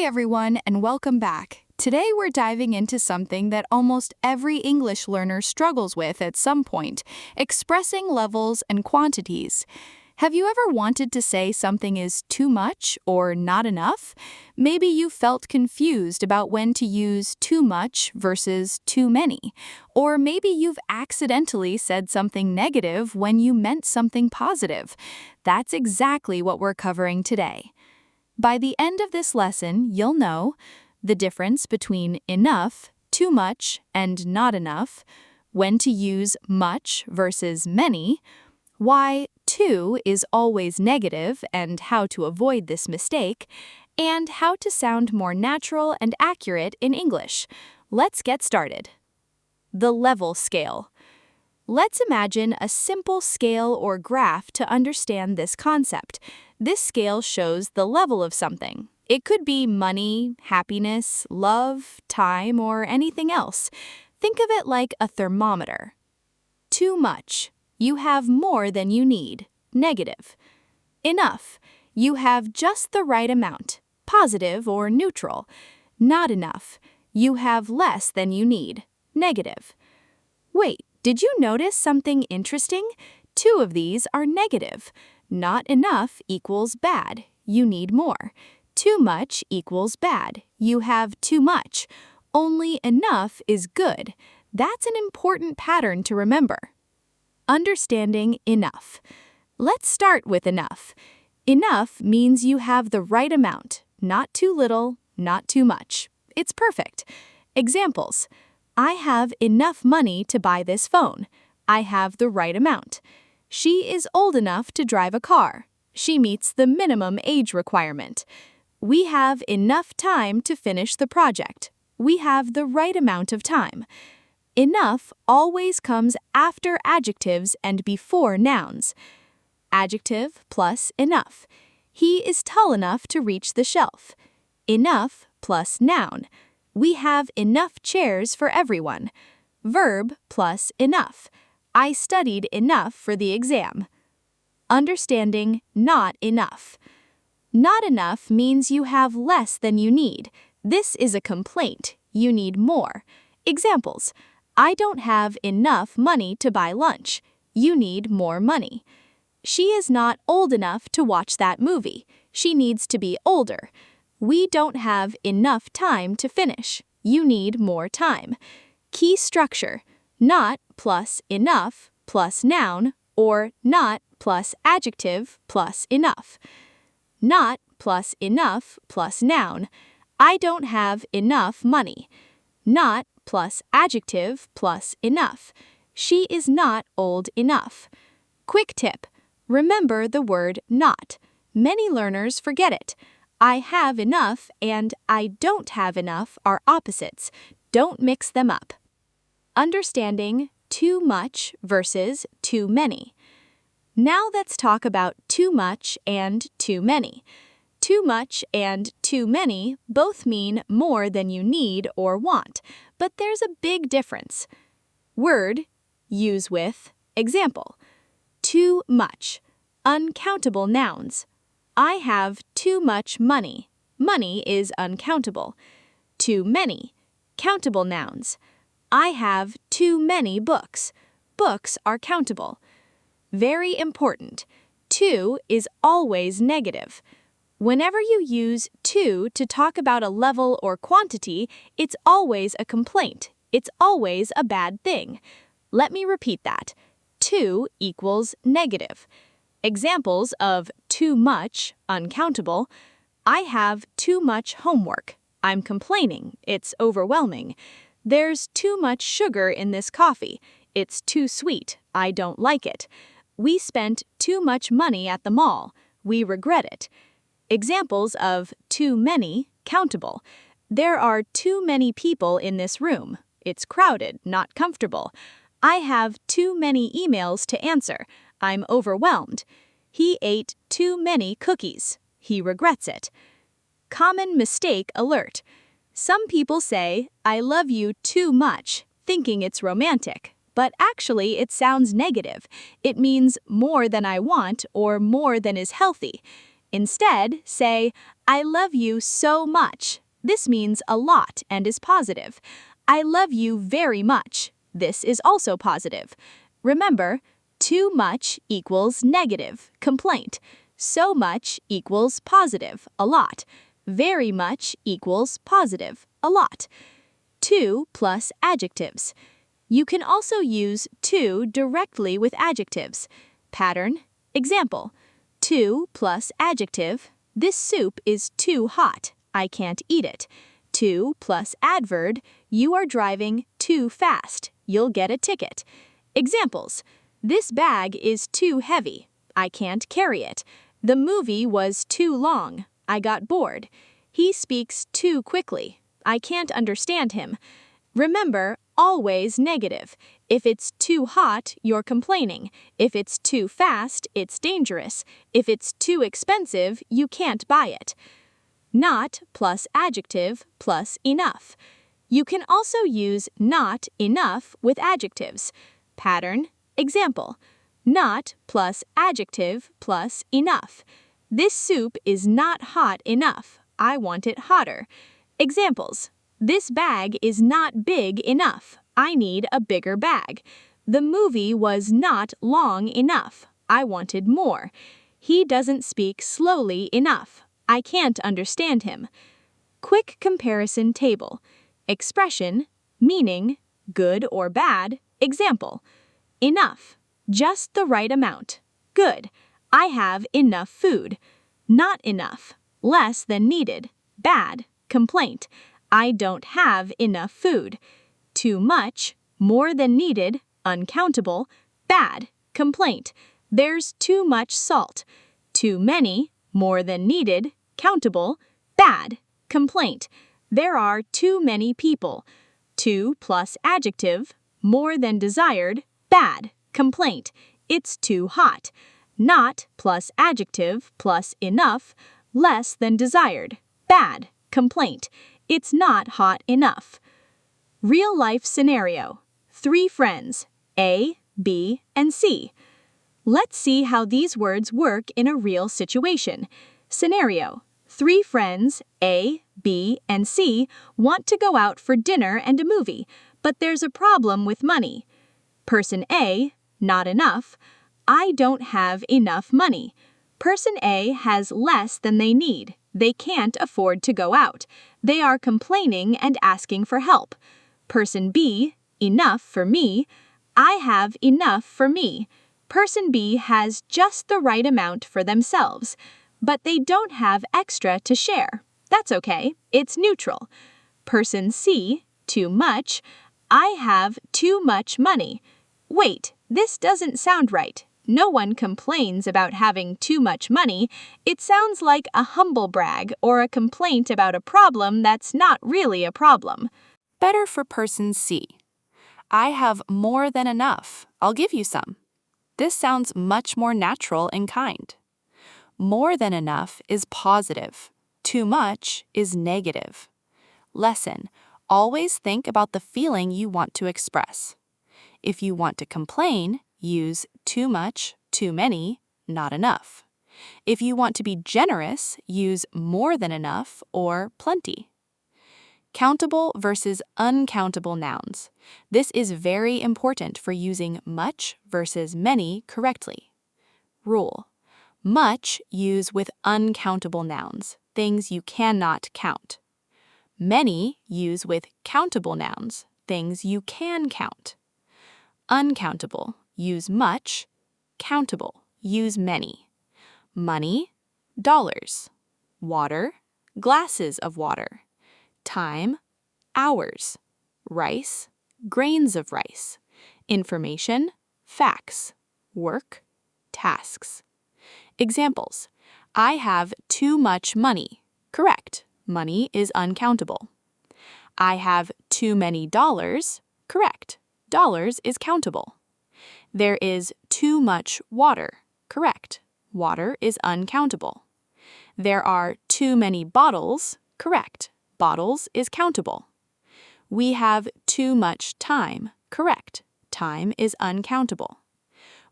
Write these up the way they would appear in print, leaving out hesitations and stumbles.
everyone, and welcome back. Today we're diving into something that almost every English learner struggles with at some point, expressing levels and quantities. Have you ever wanted to say something is too much or not enough? Maybe you felt confused about when to use too much versus too many. Or maybe you've accidentally said something negative when you meant something positive. That's exactly what we're covering today. By the end of this lesson, you'll know the difference between enough, too much, and not enough, when to use much versus many, why too is always negative and how to avoid this mistake, and how to sound more natural and accurate in English. Let's get started. The level scale. Let's imagine a simple scale or graph to understand this concept. This scale shows the level of something. It could be money, happiness, love, time, or anything else. Think of it like a thermometer. Too much. You have more than you need. Negative. Enough. You have just the right amount. Positive or neutral. Not enough. You have less than you need. Negative. Wait. Did you notice something interesting? Two of these are negative. Not enough equals bad. You need more. Too much equals bad. You have too much. Only enough is good. That's an important pattern to remember. Understanding enough. Let's start with enough. Enough means you have the right amount. Not too little, not too much. It's perfect. Examples. I have enough money to buy this phone. I have the right amount. She is old enough to drive a car. She meets the minimum age requirement. We have enough time to finish the project. We have the right amount of time. Enough always comes after adjectives and before nouns. Adjective plus enough. He is tall enough to reach the shelf. Enough plus noun. We have enough chairs for everyone. Verb plus enough. I studied enough for the exam. Understanding not enough. Not enough means you have less than you need. This is a complaint. You need more. Examples. I don't have enough money to buy lunch. You need more money. She is not old enough to watch that movie. She needs to be older. We don't have enough time to finish. You need more time. Key structure. Not plus enough plus noun or not plus adjective plus enough. Not plus enough plus noun. I don't have enough money. Not plus adjective plus enough. She is not old enough. Quick tip. Remember the word not. Many learners forget it. I have enough and I don't have enough are opposites. Don't mix them up. Understanding too much versus too many. Now let's talk about too much and too many. Too much and too many both mean more than you need or want, but there's a big difference. Word, use with, example. Too much. Uncountable nouns. I have too much money. Money is uncountable. Too many. Countable nouns. I have too many books. Books are countable. Very important. Too is always negative. Whenever you use too to talk about a level or quantity, it's always a complaint. It's always a bad thing. Let me repeat that. Too equals negative. Examples of too much, uncountable. I have too much homework. I'm complaining. It's overwhelming. There's too much sugar in this coffee. It's too sweet. I don't like it. We spent too much money at the mall. We regret it. Examples of too many, countable. There are too many people in this room. It's crowded, not comfortable. I have too many emails to answer. I'm overwhelmed. He ate too many cookies. He regrets it. Common mistake alert. Some people say, I love you too much, thinking it's romantic. But actually, it sounds negative. It means more than I want or more than is healthy. Instead, say, I love you so much. This means a lot and is positive. I love you very much. This is also positive. Remember, too much equals negative, complaint. So much equals positive, a lot. Very much equals positive, a lot. To plus adjectives. You can also use to directly with adjectives. Pattern, example. To plus adjective. This soup is too hot. I can't eat it. To plus adverb. You are driving too fast. You'll get a ticket. Examples. This bag is too heavy. I can't carry it. The movie was too long. I got bored. He speaks too quickly. I can't understand him. Remember, always negative. If it's too hot, you're complaining. If it's too fast, it's dangerous. If it's too expensive, you can't buy it. Not plus adjective plus enough. You can also use not enough with adjectives. Pattern, example. Not plus adjective plus enough. This soup is not hot enough. I want it hotter. Examples. This bag is not big enough. I need a bigger bag. The movie was not long enough. I wanted more. He doesn't speak slowly enough. I can't understand him. Quick comparison table. Expression, meaning, good or bad. Example. Enough. Just the right amount. Good. I have enough food. Not enough. Less than needed. Bad. Complaint. I don't have enough food. Too much. More than needed. Uncountable. Bad. Complaint. There's too much salt. Too many. More than needed. Countable. Bad. Complaint. There are too many people. To plus adjective. More than desired. Bad. Complaint. It's too hot. Not plus adjective plus enough. Less than desired. Bad. Complaint. It's not hot enough. Real life scenario. 3 friends, A, B, and C. Let's see how these words work in a real situation. Scenario. 3 friends, A, B, and C, want to go out for dinner and a movie, but there's a problem with money. Person A, not enough. I don't have enough money. Person A has less than they need. They can't afford to go out. They are complaining and asking for help. Person B, enough for me. I have enough for me. Person B has just the right amount for themselves, but they don't have extra to share. That's okay. It's neutral. Person C, too much. I have too much money. Wait, this doesn't sound right. No one complains about having too much money. It sounds like a humble brag or a complaint about a problem that's not really a problem. Better for person C. I have more than enough. I'll give you some. This sounds much more natural and kind. More than enough is positive. Too much is negative. Lesson: always think about the feeling you want to express. If you want to complain, use too much, too many, not enough. If you want to be generous, use more than enough or plenty. Countable versus uncountable nouns. This is very important for using much versus many correctly. Rule: much use with uncountable nouns, things you cannot count. Many use with countable nouns, things you can count. Uncountable, use much. Countable, use many. Money, dollars. Water, glasses of water. Time, hours. Rice, grains of rice. Information, facts. Work, tasks. Examples: I have too much money. Correct. Money is uncountable. I have too many dollars. Correct. Dollars is countable. There is too much water. Correct. Water is uncountable. There are too many bottles. Correct. Bottles is countable. We have too much time. Correct. Time is uncountable.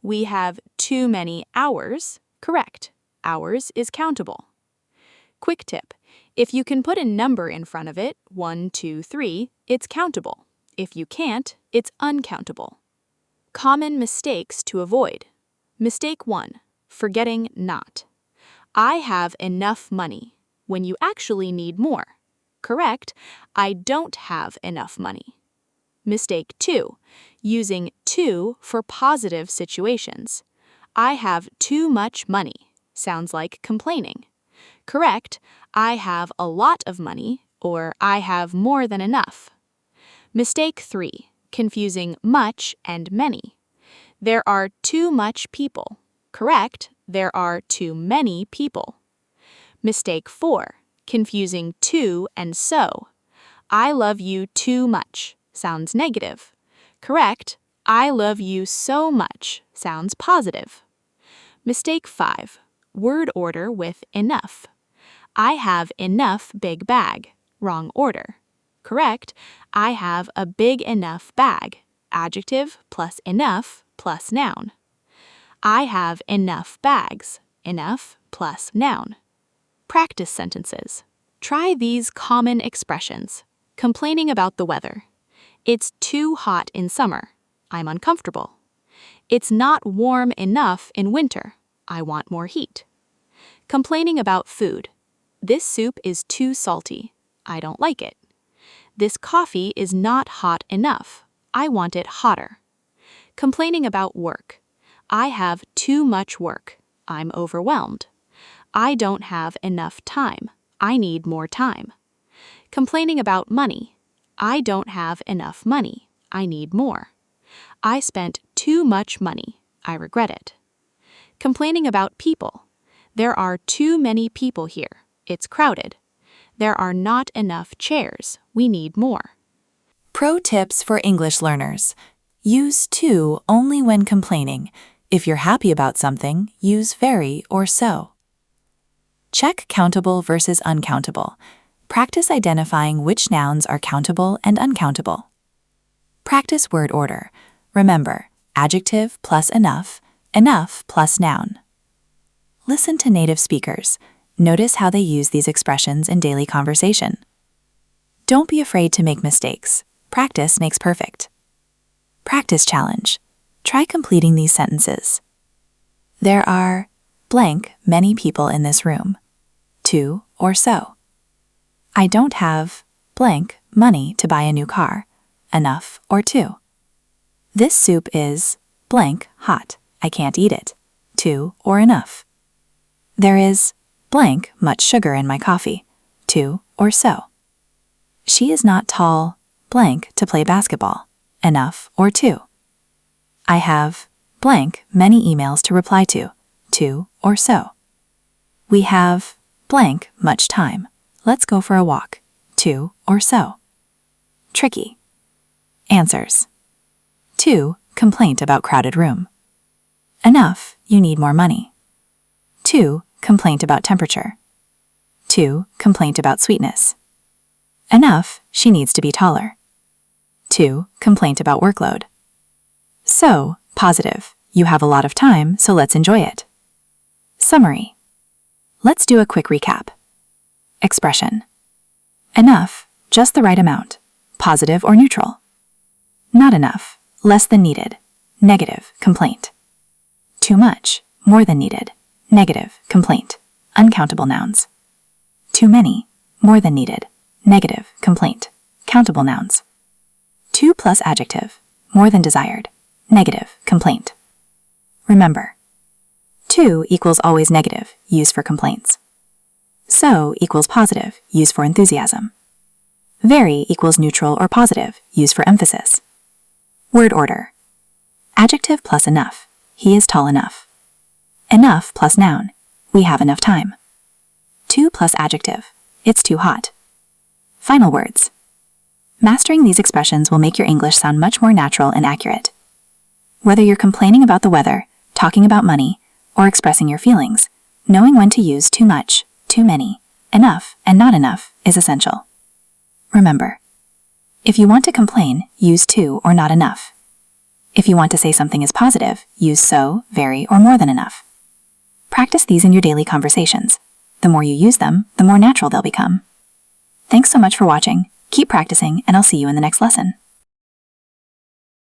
We have too many hours. Correct. Ours is countable. Quick tip. If you can put a number in front of it, 1, 2, 3, it's countable. If you can't, it's uncountable. Common mistakes to avoid. Mistake 1. Forgetting not. I have enough money, when you actually need more. Correct, I don't have enough money. Mistake 2. Using to for positive situations. I have too much money. Sounds like complaining. Correct, I have a lot of money, or I have more than enough. Mistake 3. Confusing much and many. There are too much people. Correct, there are too many people. Mistake 4. Confusing too and so. I love you too much. Sounds negative. Correct, I love you so much. Sounds positive. Mistake 5. Word order with enough. I have enough big bag. Wrong order. Correct, I have a big enough bag. Adjective plus enough plus noun. I have enough bags. Enough plus noun. Practice sentences. Try these common expressions. Complaining about the weather. It's too hot in summer. I'm uncomfortable. It's not warm enough in winter. I want more heat. Complaining about food. This soup is too salty. I don't like it. This coffee is not hot enough. I want it hotter. Complaining about work. I have too much work. I'm overwhelmed. I don't have enough time. I need more time. Complaining about money. I don't have enough money. I need more. I spent too much money. I regret it. Complaining about people. There are too many people here. It's crowded. There are not enough chairs. We need more. Pro tips for English learners. Use to only when complaining. If you're happy about something, use very or so. Check countable versus uncountable. Practice identifying which nouns are countable and uncountable. Practice word order. Remember, adjective plus enough, enough plus noun. Listen to native speakers. Notice how they use these expressions in daily conversation. Don't be afraid to make mistakes. Practice makes perfect. Practice challenge. Try completing these sentences. There are blank many people in this room. To or so. I don't have blank money to buy a new car. Enough or to. This soup is blank hot. I can't eat it. To or enough. There is blank much sugar in my coffee. To or so. She is not tall blank to play basketball. Enough or to. I have blank many emails to reply to or so. We have blank much time. Let's go for a walk. To or so. Tricky. Answers. To, complaint about crowded room. Enough, you need more money. To, complaint about temperature. To, complaint about sweetness. Enough, she needs to be taller. To, complaint about workload. So, positive, you have a lot of time, so let's enjoy it. Summary. Let's do a quick recap. Expression. Enough, just the right amount, positive or neutral. Not enough, less than needed, negative, complaint. Too much, more than needed, negative, complaint, uncountable nouns. Too many, more than needed, negative, complaint, countable nouns. To plus adjective, more than desired, negative, complaint. Remember, to equals always negative, used for complaints. So equals positive, used for enthusiasm. Very equals neutral or positive, used for emphasis. Word order. Adjective plus enough. He is tall enough. Enough plus noun. We have enough time. To plus adjective. It's too hot. Final words. Mastering these expressions will make your English sound much more natural and accurate. Whether you're complaining about the weather, talking about money, or expressing your feelings, knowing when to use too much, too many, enough, and not enough is essential. Remember, if you want to complain, use to or not enough. If you want to say something is positive, use so, very, or more than enough. Practice these in your daily conversations. The more you use them, the more natural they'll become. Thanks so much for watching. Keep practicing, and I'll see you in the next lesson.